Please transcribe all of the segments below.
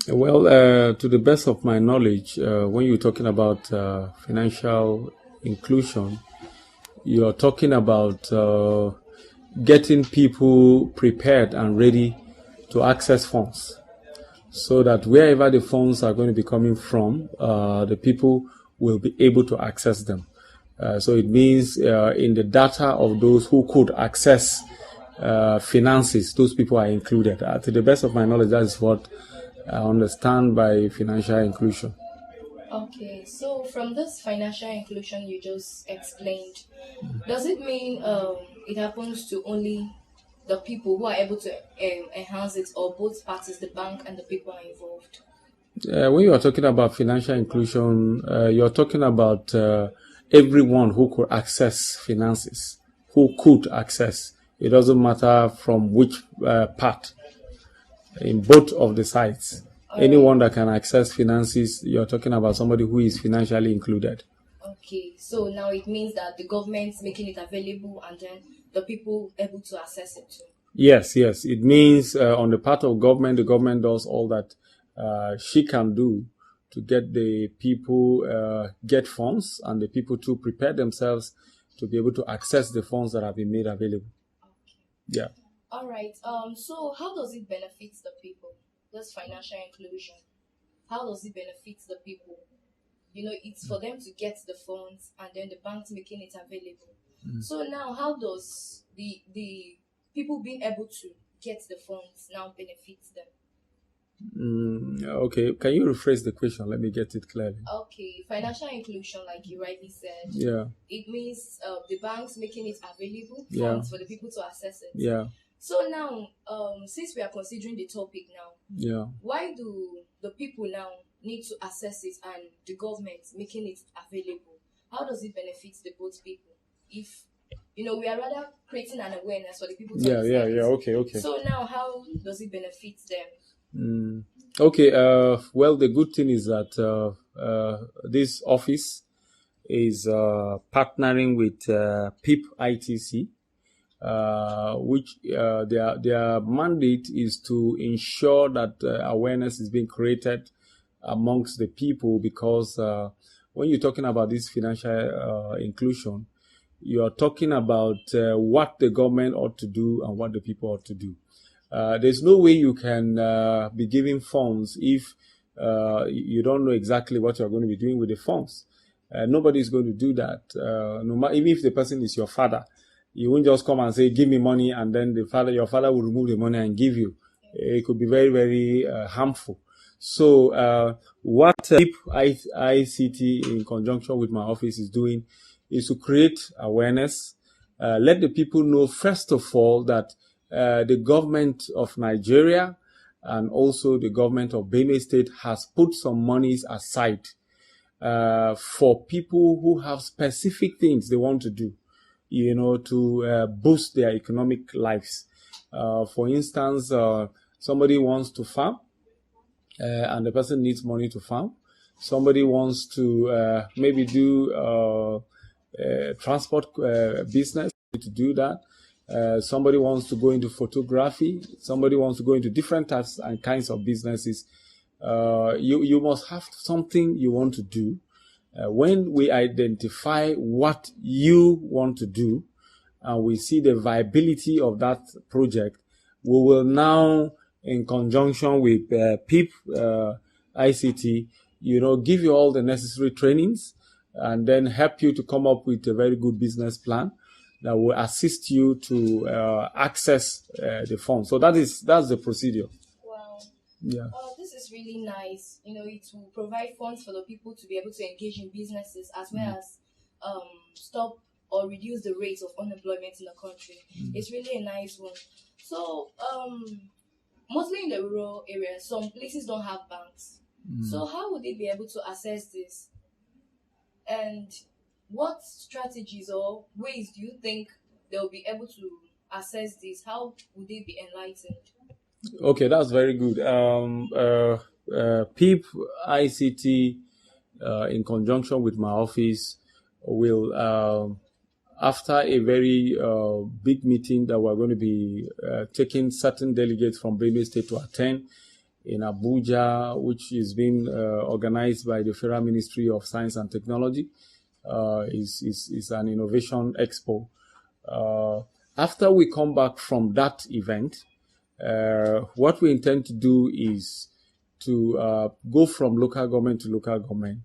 Well, to the best of my knowledge, when you're talking about financial inclusion, you're talking about getting people prepared and ready to access funds so that wherever the funds are going to be coming from, the people will be able to access them. So it means in the data of those who could access finances, those people are included. To the best of my knowledge, that is what I understand by financial inclusion. Okay, so from this financial inclusion you just explained, does it mean it happens to only the people who are able to enhance it, or both parties, the bank and the people are involved? When you are talking about financial inclusion, you're talking about everyone who could access finances, who could access. It doesn't matter from which part in both of the sides. All right. Anyone that can access finances, you're talking about somebody who is financially included. Okay, so now it means that the government's making it available and then the people able to access it too. Yes, yes. It means on the part of government, the government does all that she can do to get the people get funds and the people to prepare themselves to be able to access the funds that have been made available. Okay. Yeah. All right. So how does it benefit the people? This financial inclusion. How does it benefit the people? It's for them to get the funds and then the bank's making it available. So now how does the people being able to get the funds now benefit them? Okay. Can you rephrase the question? Let me get it clearly. Okay, financial inclusion, like you rightly said, Yeah. it means the banks making it available Yeah. funds for the people to access it. Yeah. So now, since we are considering the topic now, Yeah. why do the people now need to access it and the government making it available? How does it benefit the both people? If we are rather creating an awareness for the people to Yeah. Yeah. understand Yeah. it. Okay. Okay. So now, how does it benefit them? Okay. Well, the good thing is that this office is partnering with PIP ITC, which their mandate is to ensure that awareness is being created amongst the people, because when you're talking about this financial inclusion, you're talking about what the government ought to do and what the people ought to do. There's no way you can be giving funds if you don't know exactly what you're going to be doing with the funds. Nobody is going to do that. Even if the person is your father, you won't just come and say, "Give me money," and then your father will remove the money and give you. It could be very, very harmful. So, what ICT in conjunction with my office is doing is to create awareness. Let the people know, first of all, that the government of Nigeria and also the government of Benue State has put some monies aside for people who have specific things they want to do, to boost their economic lives. For instance, somebody wants to farm, and the person needs money to farm. Somebody wants to maybe do transport business to do that. Somebody wants to go into photography. Somebody wants to go into different types and kinds of businesses. You must have something you want to do. When we identify what you want to do and we see the viability of that project, we will now, in conjunction with PIP ICT, give you all the necessary trainings and then help you to come up with a very good business plan that will assist you to access the funds. So that's the procedure. Wow. Yeah. This is really nice. It will provide funds for the people to be able to engage in businesses as well as stop or reduce the rate of unemployment in the country. It's really a nice one. So, mostly in the rural areas, some places don't have banks. So how would they be able to access this? And what strategies or ways do you think they'll be able to access this? How would they be enlightened? Okay, that's very good. PIP ICT, in conjunction with my office, will, after a very big meeting that we're going to be taking certain delegates from Benue State to attend, in Abuja, which is being organized by the Federal Ministry of Science and Technology. Is an innovation expo. After we come back from that event, what we intend to do is to go from local government to local government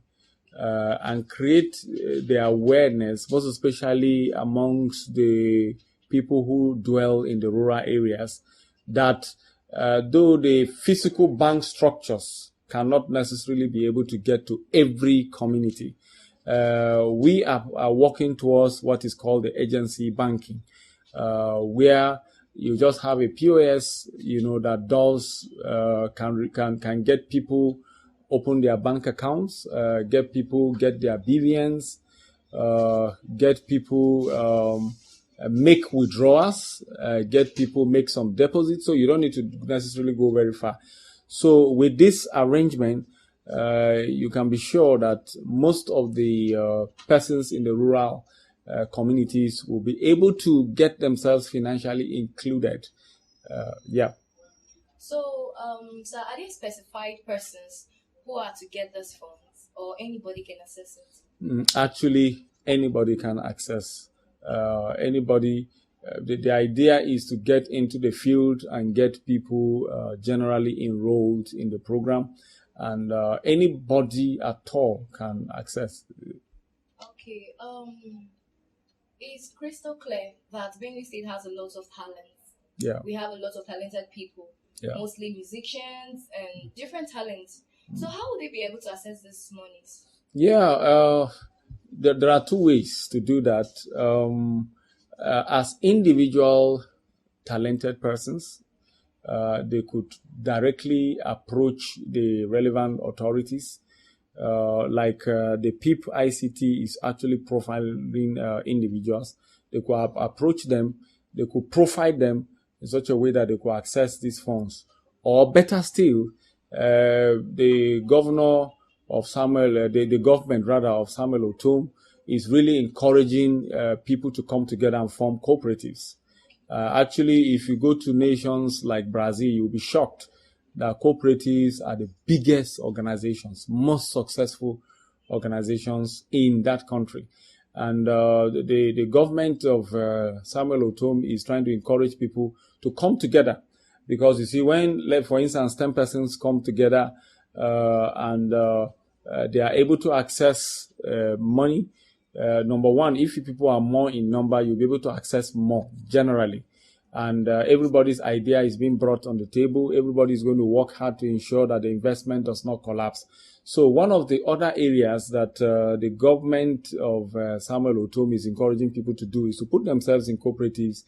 and create the awareness, most especially amongst the people who dwell in the rural areas, that though the physical bank structures cannot necessarily be able to get to every community, we are working towards what is called the agency banking, where you just have a POS, that does can get people open their bank accounts, get people get their BVNs, get people make withdrawals, get people make some deposits. So you don't need to necessarily go very far. So with this arrangement, you can be sure that most of the persons in the rural communities will be able to get themselves financially included. So, are there specified persons who are to get these funds, or anybody can access it? Actually, anybody can access. Anybody. The idea is to get into the field and get people generally enrolled in the program, and anybody at all can access. Okay. It's crystal clear that Benue State has a lot of talent. Yeah. We have a lot of talented people, mostly musicians and different talents. So how would they be able to access these monies? Yeah, there are two ways to do that. As individual talented persons, they could directly approach the relevant authorities. Like the PIP ICT is actually profiling individuals. They could approach them, they could profile them in such a way that they could access these funds. Or better still, the governor of Samuel, the government rather of Samuel Ortom is really encouraging people to come together and form cooperatives. Actually, if you go to nations like Brazil, you'll be shocked that cooperatives are the biggest organizations, most successful organizations in that country. And the government of Samuel Ortom is trying to encourage people to come together. Because you see, when, for instance, 10 persons come together and they are able to access money, number one, if people are more in number, you'll be able to access more generally. And everybody's idea is being brought on the table. Everybody is going to work hard to ensure that the investment does not collapse. So one of the other areas that the government of Samuel Ortom is encouraging people to do is to put themselves in cooperatives.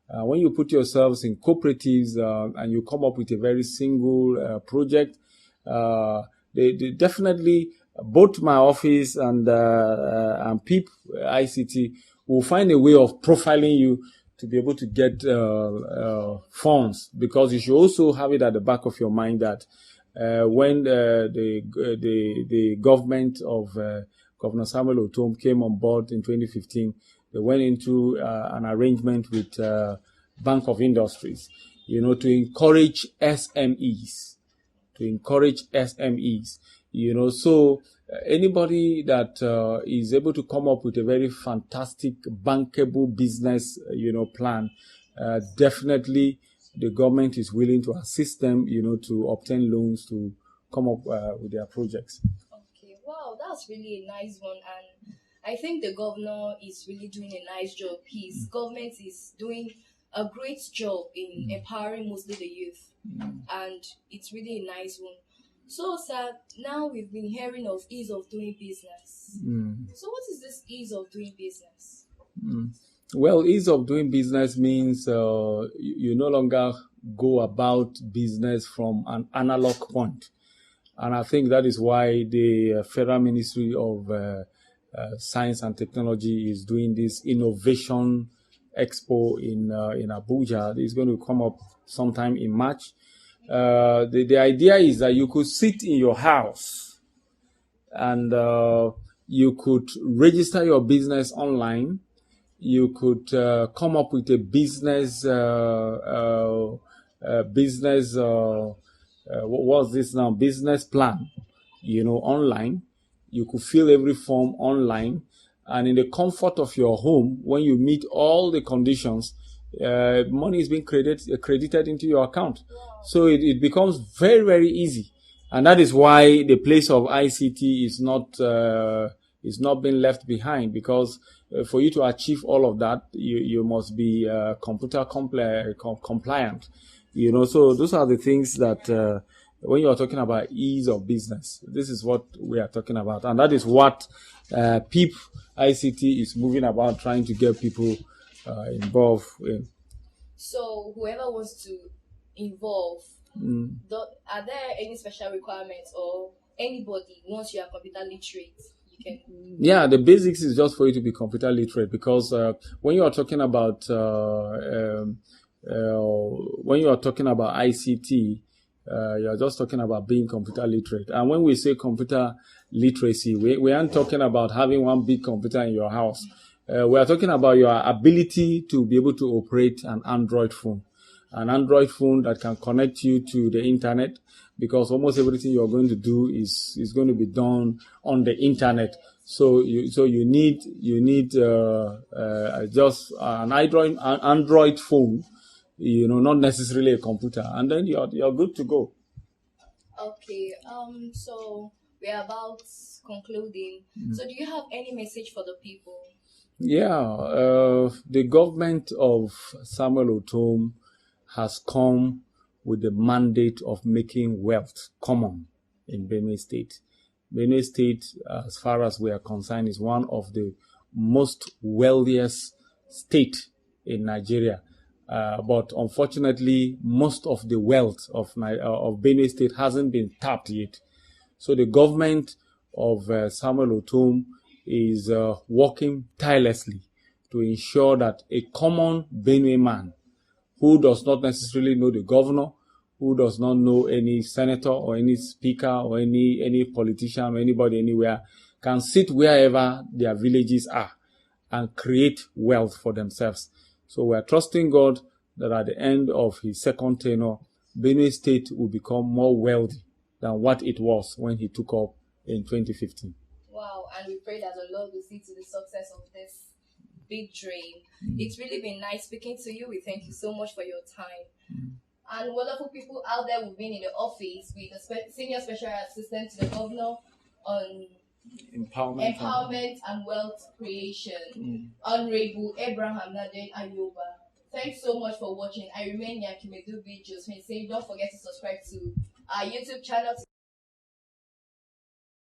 When you put yourselves in cooperatives and you come up with a very single project, they definitely, both my office and PIP ICT will find a way of profiling you to be able to get funds, because you should also have it at the back of your mind that when the government of Governor Samuel Ortom came on board in 2015, they went into an arrangement with Bank of Industries, to encourage SMEs, so anybody that is able to come up with a very fantastic bankable business, plan, definitely the government is willing to assist them, to obtain loans to come up with their projects. Okay, wow, that's really a nice one, and I think the governor is really doing a nice job. His government is doing a great job in empowering mostly the youth, and it's really a nice one. So, sir, now we've been hearing of ease of doing business. So what is this ease of doing business? Well, ease of doing business means you no longer go about business from an analog point. And I think that is why the Federal Ministry of Science and Technology is doing this innovation expo in Abuja. It's going to come up sometime in March. The idea is that you could sit in your house and you could register your business online. You could come up with a business what's this now? Business plan, online. You could fill every form online, and in the comfort of your home, when you meet all the conditions, money is being credited into your account. So it becomes very, very easy, and that is why the place of ICT is not being left behind, because for you to achieve all of that, you must be computer compliant. So those are the things that when you are talking about ease of business, this is what we are talking about, and that is what PEEP ICT is moving about, trying to get people involved in. So whoever wants to involve, are there any special requirements, or anybody, once you are computer literate, you can? Yeah, the basics is just for you to be computer literate, because when you are talking about ICT, you're just talking about being computer literate. And when we say computer literacy, we aren't talking about having one big computer in your house. We are talking about your ability to be able to operate an Android phone that can connect you to the internet, because almost everything you're going to do is going to be done on the internet. So you need just an Android phone, not necessarily a computer, and then you're good to go. Okay. So we're about concluding. So do you have any message for the people? Yeah. The government of Samuel Ortom has come with the mandate of making wealth common in Benue State. Benue State, as far as we are concerned, is one of the most wealthiest state in Nigeria. But unfortunately, most of the wealth of Benue State hasn't been tapped yet. So the government of Samuel Ortom is working tirelessly to ensure that a common Benue man, who does not necessarily know the governor, who does not know any senator or any speaker or any politician or anybody anywhere, can sit wherever their villages are and create wealth for themselves. So we are trusting God that at the end of his second tenure, Benue State will become more wealthy than what it was when he took up in 2015. Wow, and we pray that the Lord will see to the success of this big dream. It's really been nice speaking to you. We thank you so much for your time. And wonderful people out there who've been in the office with the Senior Special Assistant to the Governor on empowerment and wealth creation, Honorable Abraham Naden Ayuba. Thanks so much for watching. I remain Yakimedu Bijos. Say don't forget to subscribe to our YouTube channel.